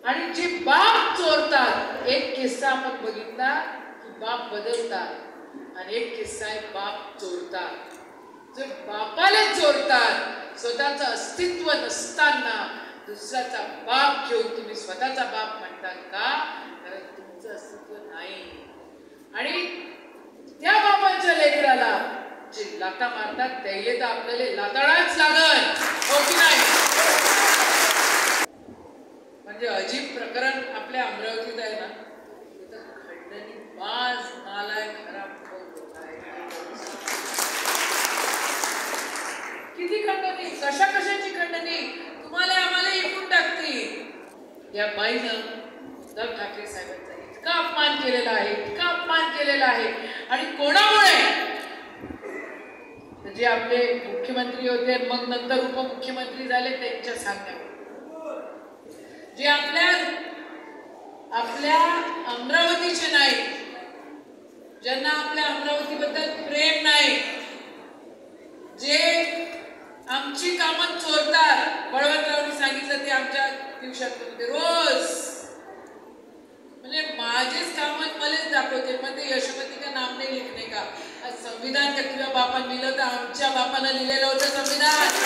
आणि जे बाप चोरतात, एक किस्सा आपण बघितला की बाप बदलतात आणि एक किस्सा आहे बाप चोरतात. जे बापाला चोरतात, स्वतःचं अस्तित्व नसताना दुसऱ्याचा बाप घेऊन तुम्ही स्वतःचा बाप म्हणतात का? कारण तुमचं अस्तित्व नाही. आणि त्या बापाच्या लेकराला जे लाथा मारतात त्याले तर आपल्याला लाताडाच लागल, हो की नाही? म्हणजे अजीब प्रकरण आपल्या अमरावतीत आहे ना, तिथं खंडणी बाज नालाय खराब होत आहे. किती खंडणी, कशा कशाची खंडणी, तुम्हाला आम्हाला इकून टाकतील. या बाईनं उद्धव ठाकरे साहेबांचा इतका अपमान केलेला आहे, इतका अपमान केलेला आहे. आणि कोणामुळे? जे आपले मुख्यमंत्री होते मग नंतर उपमुख्यमंत्री झाले त्यांच्या सांगण्यावर, जे आपल्या अमरावतीचे नाही, ज्यांना आपल्या अमरावतीबद्दल प्रेम नाही, जे आमची कामं चोरतात. बळवंतरावनी सांगितलं ते आमच्या दिवसांमध्ये रोज, म्हणजे माझेच कामं मलाच दाखवते, मग ते यशोमती का नाम नाही लिखने का. संविधान का तुझ्या बापाने लिहिलं तर आमच्या बापानं लिहिलेलं होतं संविधान.